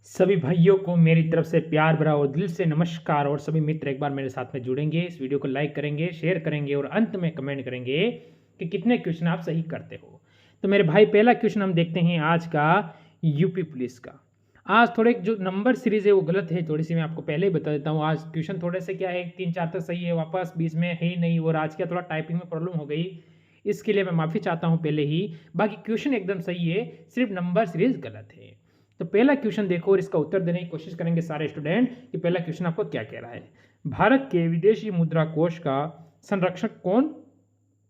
सभी भाइयों को मेरी तरफ से प्यार भरा और दिल से नमस्कार। और सभी मित्र एक बार मेरे साथ में जुड़ेंगे, इस वीडियो को लाइक करेंगे, शेयर करेंगे और अंत में कमेंट करेंगे कि कितने क्वेश्चन आप सही करते हो। तो मेरे भाई, पहला क्वेश्चन हम देखते हैं आज का यूपी पुलिस का। आज थोड़े जो नंबर सीरीज है वो गलत है, थोड़ी सी मैं आपको पहले ही बता देता हूँ। आज क्वेश्चन थोड़े से क्या है, 3-4 तक सही है, वापस बीच में है ही नहीं, और आज क्या थोड़ा टाइपिंग में प्रॉब्लम हो गई, इसके लिए मैं माफ़ी चाहता हूँ पहले ही। बाकी क्वेश्चन एकदम सही है, सिर्फ नंबर सीरीज गलत है। तो पहला क्वेश्चन देखो और इसका उत्तर देने की कोशिश करेंगे सारे स्टूडेंट कि पहला क्वेश्चन आपको क्या कह रहा है। भारत के विदेशी मुद्रा कोष का संरक्षण कौन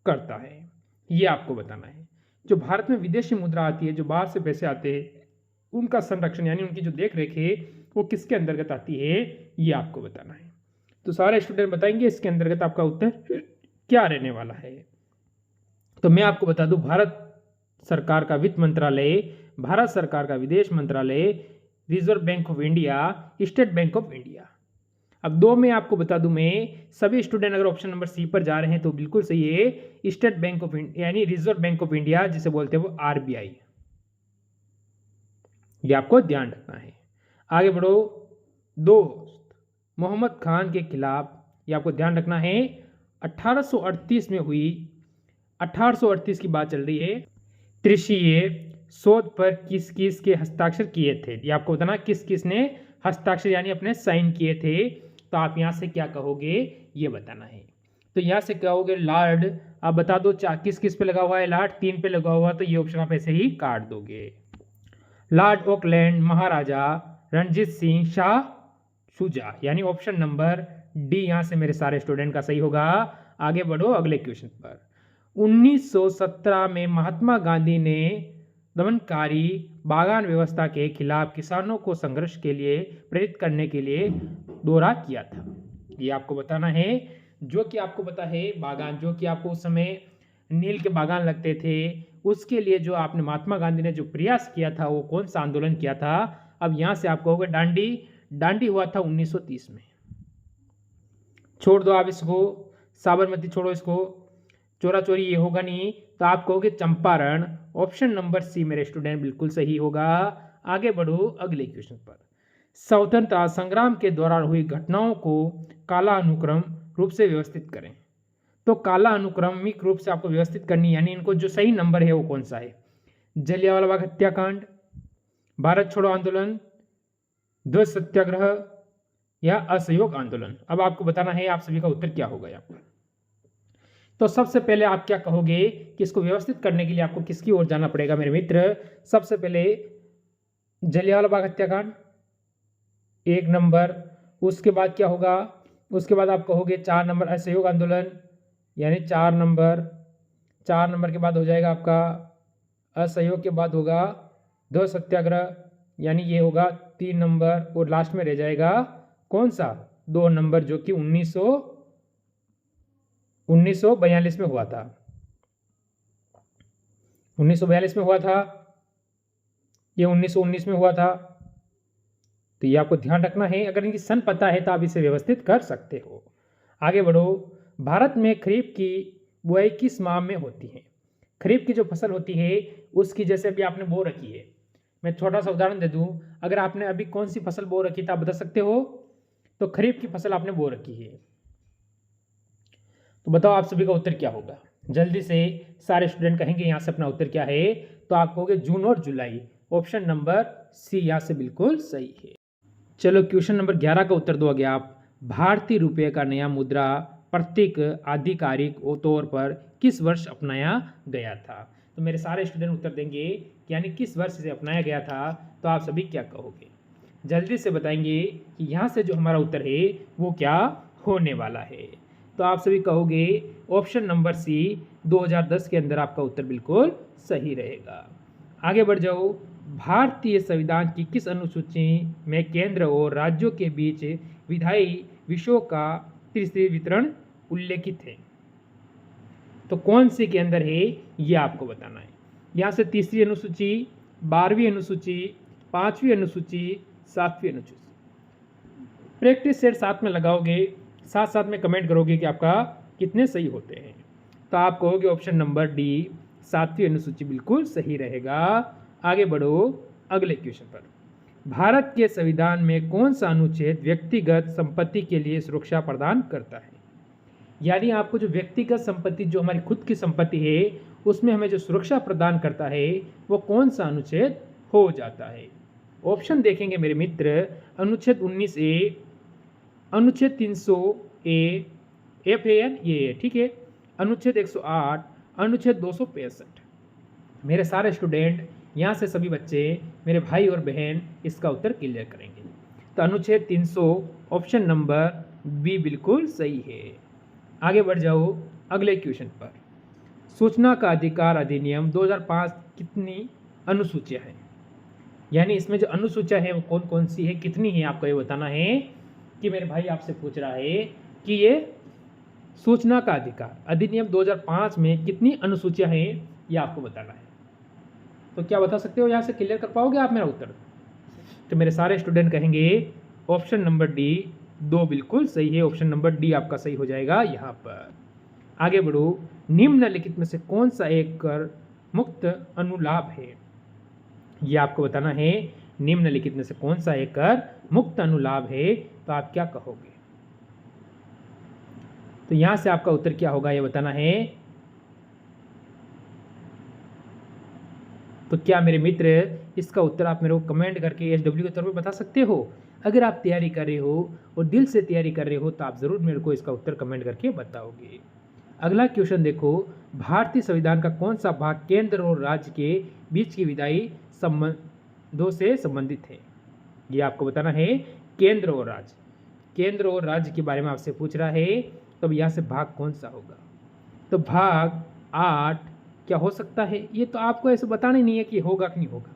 करता है, ये आपको बताना है। जो भारत में विदेशी मुद्रा आती है, जो बाहर से पैसे आते हैं, उनका संरक्षण यानी उनकी जो देख रेख है वो किसके अंतर्गत आती है, ये आपको बताना है। तो सारे स्टूडेंट बताएंगे इसके अंतर्गत आपका उत्तर क्या रहने वाला है। तो मैं आपको बता दूं, भारत सरकार का वित्त मंत्रालय, भारत सरकार का विदेश मंत्रालय, reserve bank of India, state bank of India. अब दो में आपको बता दूं मैं, सभी स्टूडेंट अगर ऑप्शन नंबर सी पर जा रहे हैं तो बिल्कुल सही है। स्टेट बैंक ऑफ इंडिया यानी रिजर्व बैंक ऑफ इंडिया, जिसे बोलते हैं वो आरबीआई, ये आपको ध्यान रखना है। आगे बढ़ो। दोस्त मोहम्मद खान के खिलाफ, ये आपको ध्यान रखना है, 1838 में हुई, 1838 की बात चल रही है, त्रिशीय शोध पर किस किस के हस्ताक्षर किए थे, ये आपको बताना किस किस ने हस्ताक्षर यानी अपने साइन किए थे। तो आप यहां से क्या कहोगे, ये बताना है। तो यहां से कहोगे लॉर्ड, आप बता दो किस किस पे लगा हुआ है, लॉर्ड 3 पे लगा हुआ, तो ये ऑप्शन आप ऐसे ही काट दोगे। लॉर्ड ऑकलैंड, महाराजा रणजीत सिंह, शाह शुजा, यानी ऑप्शन नंबर डी यहां से मेरे सारे स्टूडेंट का सही होगा। आगे बढ़ो अगले क्वेश्चन पर। 1917 में महात्मा गांधी ने दमनकारी बागान व्यवस्था के खिलाफ किसानों को संघर्ष के लिए प्रेरित करने के लिए दौरा किया था, ये आपको बताना है। जो कि आपको पता है बागान, जो कि आपको उस समय नील के बागान लगते थे, उसके लिए जो आपने महात्मा गांधी ने जो प्रयास किया था वो कौन सा आंदोलन किया था। अब यहां से आप कहोगे दांडी, दांडी हुआ था 1930 में। छोड़ दो आप इसको, साबरमती छोड़ो इसको, चोरा चोरी ये होगा नहीं, तो आप कहोगे चंपारण। ऑप्शन नंबर सी मेरे स्टूडेंट बिल्कुल सही होगा। आगे बढ़ो अगले क्वेश्चन पर। स्वतंत्रता संग्राम के दौरान हुई घटनाओं को कालानुक्रम रूप से व्यवस्थित करें। तो कालानुक्रमिक रूप से आपको व्यवस्थित करनी, यानी इनको जो सही नंबर है वो कौन सा है। जलियांवाला बाग हत्याकांड, भारत छोड़ो आंदोलन, ध्वज सत्याग्रह या असहयोग आंदोलन। अब आपको बताना है आप सभी का उत्तर क्या होगा यहाँ पर। तो सबसे पहले आप क्या कहोगे कि इसको व्यवस्थित करने के लिए आपको किसकी ओर जाना पड़ेगा मेरे मित्र। सबसे पहले जलियांवाला बाग हत्याकांड 1 नंबर, उसके बाद क्या होगा, उसके बाद आप कहोगे 4 नंबर असहयोग आंदोलन, यानी 4 नंबर, 4 नंबर के बाद हो जाएगा आपका असहयोग, के बाद होगा ध्वज सत्याग्रह, यानी ये होगा 3 नंबर, और लास्ट में रह जाएगा कौन सा, 2 नंबर, जो कि 1942 में हुआ था। 1942 में हुआ था, ये 1919 में हुआ था। तो ये आपको ध्यान रखना है। अगर इनकी सन पता है तो आप इसे व्यवस्थित कर सकते हो। आगे बढ़ो। भारत में खरीफ की बुआई किस माह में होती है। खरीफ की जो फसल होती है उसकी, जैसे अभी आपने बो रखी है, मैं छोटा सा उदाहरण दे दूं, अगर आपने अभी कौन सी फसल बो रखी था आप बता सकते हो। तो खरीफ की फसल आपने बो रखी है, तो बताओ आप सभी का उत्तर क्या होगा। जल्दी से सारे स्टूडेंट कहेंगे यहाँ से अपना उत्तर क्या है। तो आप कहोगे जून और जुलाई। ऑप्शन नंबर सी यहाँ से बिल्कुल सही है। चलो क्वेश्चन नंबर 11 का उत्तर दो आगे आप। भारतीय रुपये का नया मुद्रा प्रतीक आधिकारिक तौर पर किस वर्ष अपनाया गया था। तो मेरे सारे स्टूडेंट उत्तर देंगे यानी किस वर्ष से अपनाया गया था। तो आप सभी क्या कहोगे, जल्दी से बताएंगे कि यहाँ से जो हमारा उत्तर है वो क्या होने वाला है। तो आप सभी कहोगे ऑप्शन नंबर सी, 2010 के अंदर आपका उत्तर बिल्कुल सही रहेगा। आगे बढ़ जाओ। भारतीय संविधान की किस अनुसूची में केंद्र और राज्यों के बीच विधायी विषयों का त्रिस्तरीय वितरण उल्लेखित है। तो कौन से के अंदर है ये आपको बताना है। यहाँ से तीसरी अनुसूची, 12वीं अनुसूची, 5वीं अनुसूची, 7वीं अनुसूची। प्रैक्टिस सेट साथ में लगाओगे, साथ साथ में कमेंट करोगे कि आपका कितने सही होते हैं। तो आप कहोगे ऑप्शन नंबर डी, 7वीं अनुसूची बिल्कुल सही रहेगा। आगे बढ़ो अगले क्वेश्चन पर। भारत के संविधान में कौन सा अनुच्छेद व्यक्तिगत संपत्ति के लिए सुरक्षा प्रदान करता है? यानी आपको जो व्यक्तिगत संपत्ति, जो हमारी खुद की संपत्ति है, उसमें हमें जो सुरक्षा प्रदान करता है वो कौन सा अनुच्छेद हो जाता है? ऑप्शन देखेंगे मेरे मित्र। अनुच्छेद 19A, अनुच्छेद 300A, FAN ये ठीक है, अनुच्छेद 108, अनुच्छेद 265। मेरे सारे स्टूडेंट यहाँ से सभी बच्चे, मेरे भाई और बहन, इसका उत्तर क्लियर करेंगे। तो अनुच्छेद 300 ऑप्शन नंबर बी बिल्कुल सही है। आगे बढ़ जाओ अगले क्वेश्चन पर। सूचना का अधिकार अधिनियम 2005 कितनी अनुसूचियाँ हैं? यानी इसमें जो अनुसूचियाँ हैं वो कौन कौन सी है, कितनी है, आपको ये बताना है कि मेरे भाई आपसे पूछ रहा है कि ये सूचना का अधिकार अधिनियम 2005 में कितनी अनुसूचियाँ हैं, ये आपको बताना है। तो क्या बता सकते हो, यहाँ से क्लियर कर पाओगे आप मेरा उत्तर? तो मेरे सारे स्टूडेंट कहेंगे ऑप्शन नंबर डी 2 बिल्कुल सही है। ऑप्शन नंबर डी आपका सही हो जाएगा यहाँ पर। आगे बढ़ो। निम्नलिखित में से कौन सा एक कर मुक्त अनुलाभ है? ये आपको बताना है। निम्नलिखित में से कौन सा एक कर मुक्त अनुलाभ है? तो आप क्या कहोगे? तो यहाँ से आपका उत्तर क्या होगा ये बताना है। तो क्या मेरे मित्र इसका उत्तर आप मेरे को कमेंट करके SW के तौर पे बता सकते हो? अगर आप तैयारी कर रहे हो और दिल से तैयारी कर रहे हो तो आप ज़रूर मेरे को इसका उत्तर कमेंट करके बताओगे। अगला क्वेश्चन देखो। भारतीय संविधान का कौन सा भाग केंद्र और राज्य के बीच की विधायी संबंधों से संबंधित है? ये आपको बताना है। केंद्र और राज्य, केंद्र और राज्य के बारे में आपसे पूछ रहा है, तब यहाँ से भाग कौन सा होगा? तो भाग 8 क्या हो सकता है? ये तो आपको ऐसे बताना ही नहीं है कि होगा कि नहीं होगा।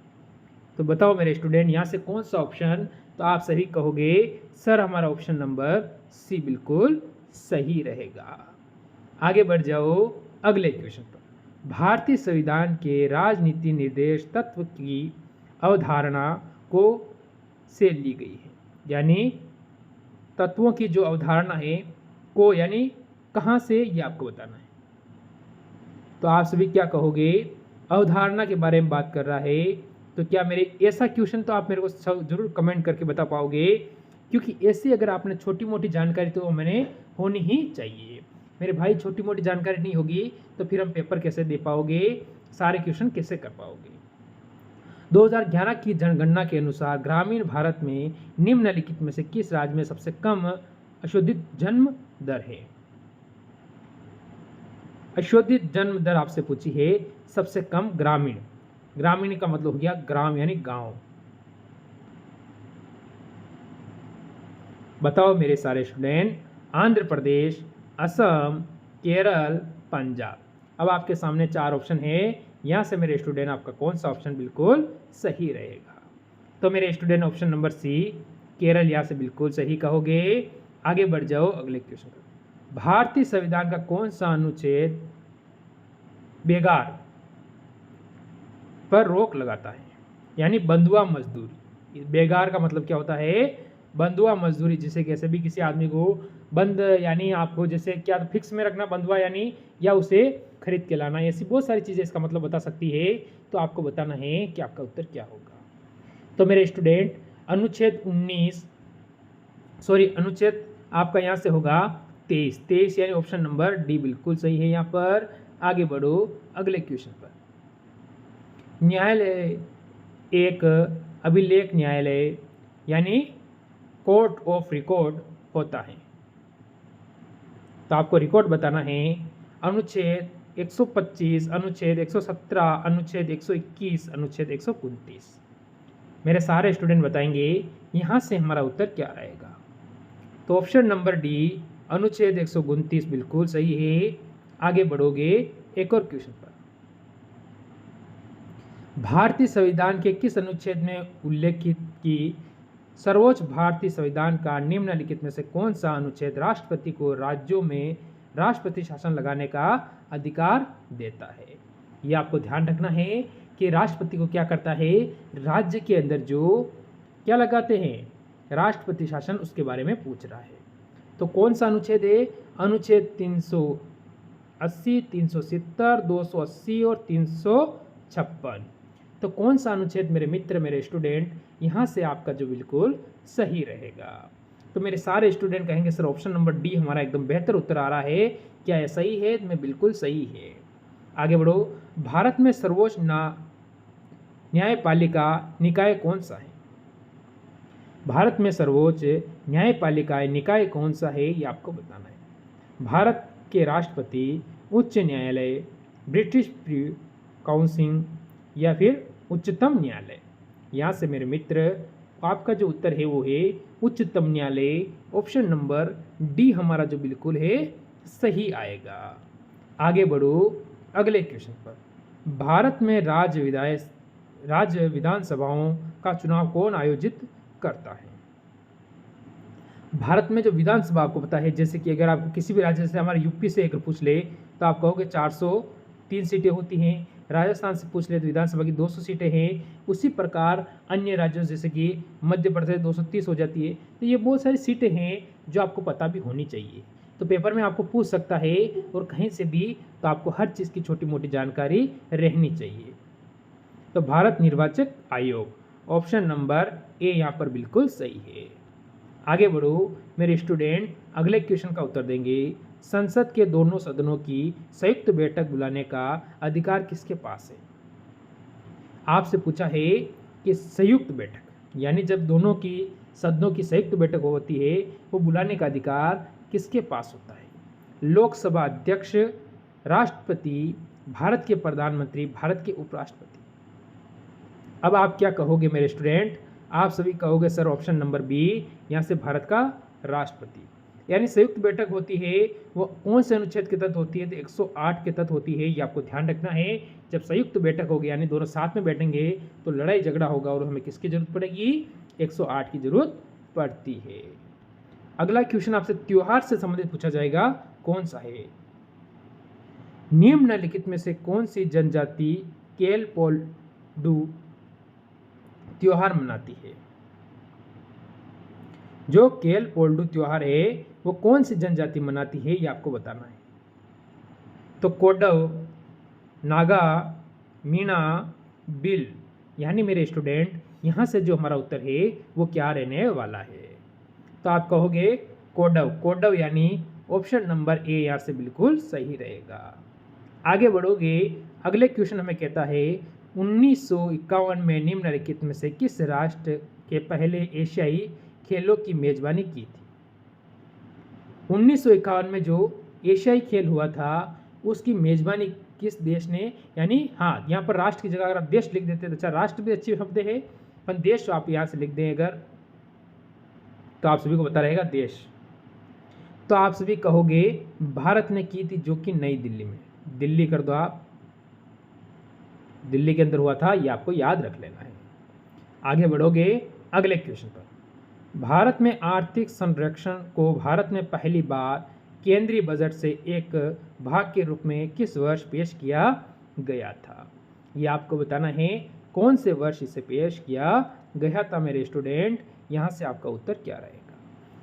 तो बताओ मेरे स्टूडेंट यहाँ से कौन सा ऑप्शन? तो आप सभी कहोगे सर हमारा ऑप्शन नंबर सी बिल्कुल सही रहेगा। आगे बढ़ जाओ अगले क्वेश्चन पर। भारतीय संविधान के राजनीति निर्देश तत्व की अवधारणा को से ली गई है। यानी तत्वों की जो अवधारणा है को यानी कहाँ से, ये आपको बताना है। तो आप सभी क्या कहोगे? अवधारणा के बारे में बात कर रहा है। तो क्या मेरे ऐसा क्वेश्चन तो आप मेरे को जरूर कमेंट करके बता पाओगे, क्योंकि ऐसे अगर आपने छोटी मोटी जानकारी तो मैंने होनी ही चाहिए। मेरे भाई छोटी मोटी जानकारी नहीं होगी तो फिर हम पेपर कैसे दे पाओगे, सारे क्वेश्चन कैसे कर पाओगे? 2011 की जनगणना के अनुसार ग्रामीण भारत में निम्नलिखित में से किस राज्य में सबसे कम अशोधित जन्म दर है? अशोधित जन्म दर आपसे पूछी है सबसे कम। ग्रामीण, ग्रामीण का मतलब हो गया ग्राम यानी गांव। बताओ मेरे सारे स्टूडेंट। आंध्र प्रदेश, असम, केरल, पंजाब। अब आपके सामने 4 ऑप्शन है। यहाँ से मेरे स्टूडेंट आपका कौन सा ऑप्शन बिल्कुल सही रहेगा? तो मेरे student option number C Kerala यहाँ से बिल्कुल सही कहोगे। आगे बढ़ जाओ अगले क्वेश्चन पर। भारतीय संविधान का कौन सा अनुच्छेद बेगार पर रोक लगाता है? यानी बंधुआ मजदूरी। बेगार का मतलब क्या होता है? बंधुआ मजदूरी, जिसे कैसे भी किसी आदमी को बंद यानी आपको जैसे क्या फिक्स में रखना बंधुआ यानी, या उसे खरीद के लाना, ऐसी बहुत सारी चीज़ें इसका मतलब बता सकती है। तो आपको बताना है कि आपका उत्तर क्या होगा। तो मेरे स्टूडेंट अनुच्छेद 19 अनुच्छेद आपका यहाँ से होगा 23 यानी ऑप्शन नंबर डी बिल्कुल सही है यहाँ पर। आगे बढ़ो अगले क्वेश्चन पर। न्यायालय एक अभिलेख न्यायालय यानी कोर्ट ऑफ रिकॉर्ड होता है। तो आपको रिकॉर्ड बताना है। अनुच्छेद 125, अनुच्छेद 117, अनुच्छेद 121, अनुच्छेद 129। मेरे सारे स्टूडेंट बताएंगे यहाँ से हमारा उत्तर क्या रहेगा। तो ऑप्शन नंबर डी अनुच्छेद 129 बिल्कुल सही है। आगे बढ़ोगे एक और क्वेश्चन पर। भारतीय संविधान के किस अनुच्छेद में उल्लेखित कि सर्वोच्च भारतीय संविधान का निम्नलिखित में से कौन सा अनुच्छेद राष्ट्रपति को राज्यों में राष्ट्रपति शासन लगाने का अधिकार देता है? ये आपको ध्यान रखना है कि राष्ट्रपति को क्या करता है, राज्य के अंदर जो क्या लगाते हैं राष्ट्रपति शासन, उसके बारे में पूछ रहा है। तो कौन सा अनुच्छेद है? अनुच्छेद 380, 370, 280 और 356। तो कौन सा अनुच्छेद मेरे मित्र, मेरे स्टूडेंट, यहाँ से आपका जो बिल्कुल सही रहेगा? तो मेरे सारे स्टूडेंट कहेंगे सर ऑप्शन नंबर डी हमारा एकदम बेहतर उत्तर आ रहा है। क्या यह सही है? में बिल्कुल सही है। आगे बढ़ो। भारत में सर्वोच्च न्यायपालिका निकाय कौन सा है? भारत में सर्वोच्च न्यायपालिका निकाय कौन सा है, ये आपको बताना है। भारत के राष्ट्रपति, उच्च न्यायालय, ब्रिटिश काउंसिल या फिर उच्चतम न्यायालय? यहाँ से मेरे मित्र आपका जो उत्तर है वो है उच्चतम न्यायालय। ऑप्शन नंबर डी हमारा जो बिल्कुल है सही आएगा। आगे बढ़ो अगले क्वेश्चन पर। भारत में राज्य विधानसभाओं का चुनाव कौन आयोजित करता है? भारत में जो विधानसभा आपको पता है, जैसे कि अगर आपको किसी भी राज्य से, हमारे यूपी से अगर पूछ ले तो आप कहोगे 403 सीटें होती हैं। राजस्थान से पूछ ले तो विधानसभा की 200 सीटें हैं। उसी प्रकार अन्य राज्यों जैसे कि मध्य प्रदेश 230 हो जाती है। तो ये बहुत सारी सीटें हैं जो आपको पता भी होनी चाहिए। तो पेपर में आपको पूछ सकता है और कहीं से भी, तो आपको हर चीज़ की छोटी मोटी जानकारी रहनी चाहिए। तो भारत निर्वाचक आयोग, ऑप्शन नंबर ए यहाँ पर बिल्कुल सही है। आगे बढ़ो मेरे स्टूडेंट, अगले क्वेश्चन का उत्तर देंगे। संसद के दोनों सदनों की संयुक्त बैठक बुलाने का अधिकार किसके पास है? आपसे पूछा है कि संयुक्त बैठक यानी जब दोनों की सदनों की संयुक्त बैठक होती है, वो बुलाने का अधिकार किसके पास होता है? लोकसभा अध्यक्ष, राष्ट्रपति, भारत के प्रधानमंत्री, भारत के उपराष्ट्रपति? अब आप क्या कहोगे मेरे स्टूडेंट? आप सभी कहोगे सर ऑप्शन नंबर बी, यहाँ से भारत का राष्ट्रपति। यानी संयुक्त बैठक होती है वो कौन से अनुच्छेद के तहत होती है? तो 108 के तहत होती है। ये आपको ध्यान रखना है। जब संयुक्त बैठक होगी यानी दोनों साथ में बैठेंगे तो लड़ाई झगड़ा होगा और हमें किसकी जरूरत पड़ेगी? 108 की जरूरत पड़ती है। अगला क्वेश्चन आपसे त्योहार से संबंधित पूछा जाएगा, कौन सा है? निम्नलिखित में से कौन सी जनजाति केल पोल्डू त्योहार मनाती है? जो केल पोल्डू त्योहार है वो कौन सी जनजाति मनाती है, ये आपको बताना है। तो कोडव, नागा, मीणा, बिल, यानी मेरे स्टूडेंट यहाँ से जो हमारा उत्तर है वो क्या रहने वाला है? तो आप कहोगे कोडव। कोडव यानी ऑप्शन नंबर ए यहाँ से बिल्कुल सही रहेगा। आगे बढ़ोगे, अगले क्वेश्चन हमें कहता है 1951 में निम्नलिखित में से किस राष्ट्र के पहले एशियाई खेलों की मेजबानी की थी? 1951 में जो एशियाई खेल हुआ था उसकी मेजबानी किस देश ने? यानी हाँ, यहाँ पर राष्ट्र की जगह अगर आप देश लिख देते तो अच्छा, राष्ट्र भी अच्छी शब्द है, पर देश आप यहाँ से लिख दें अगर, तो आप सभी को पता रहेगा देश। तो आप सभी कहोगे भारत ने की थी, जो कि नई दिल्ली में। दिल्ली कर दो आप, दिल्ली के अंदर हुआ था, ये आपको याद रख लेना है। आगे बढ़ोगे अगले क्वेश्चन पर। भारत में आर्थिक संरक्षण को भारत में पहली बार केंद्रीय बजट से एक भाग के रूप में किस वर्ष पेश किया गया था? ये आपको बताना है कौन से वर्ष इसे पेश किया गया था मेरे स्टूडेंट। यहाँ से आपका उत्तर क्या रहेगा?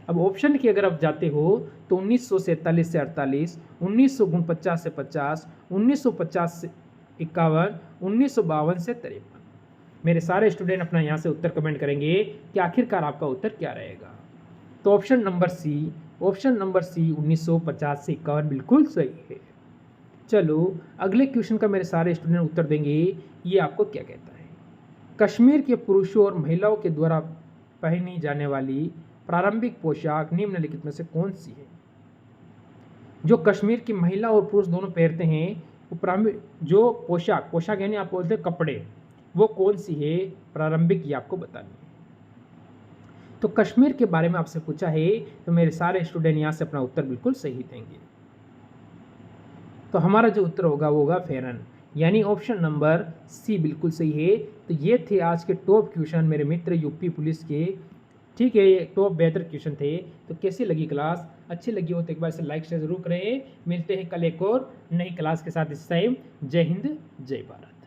अब ऑप्शन की अगर आप जाते हो तो 1947 से 48, 1949 से 50, 1950 से 51, 1952 से 53। मेरे सारे स्टूडेंट अपना यहाँ से उत्तर कमेंट करेंगे कि आखिरकार आपका उत्तर क्या रहेगा। तो ऑप्शन नंबर सी, 1950 से 51 बिल्कुल सही है। चलो अगले क्वेश्चन का मेरे सारे स्टूडेंट उत्तर देंगे। ये आपको क्या कहता है? कश्मीर के पुरुषों और महिलाओं के द्वारा पहनी जाने वाली प्रारंभिक पोशाक निम्नलिखित में से कौन सी है? जो कश्मीर की महिला और पुरुष दोनों पहनते हैं वो प्रारंभिक जो पोशाक यानी आप बोलते हैं कपड़े, वो कौन सी है प्रारंभिक, ये आपको बतानी है। तो कश्मीर के बारे में आपसे पूछा है तो मेरे सारे स्टूडेंट यहाँ से अपना उत्तर बिल्कुल सही देंगे। तो हमारा जो उत्तर होगा वो होगा फेरन, यानी ऑप्शन नंबर सी बिल्कुल सही है। तो ये थे आज के टॉप क्वेश्चन मेरे मित्र यूपी पुलिस के। ठीक है, ये टॉप बेहतर क्वेश्चन थे। तो कैसी लगी क्लास? अच्छी लगी हो तो एक बार से लाइक शेयर जरूर करें। मिलते हैं कल एक और नई क्लास के साथ, इस टाइम जय हिंद जय भारत।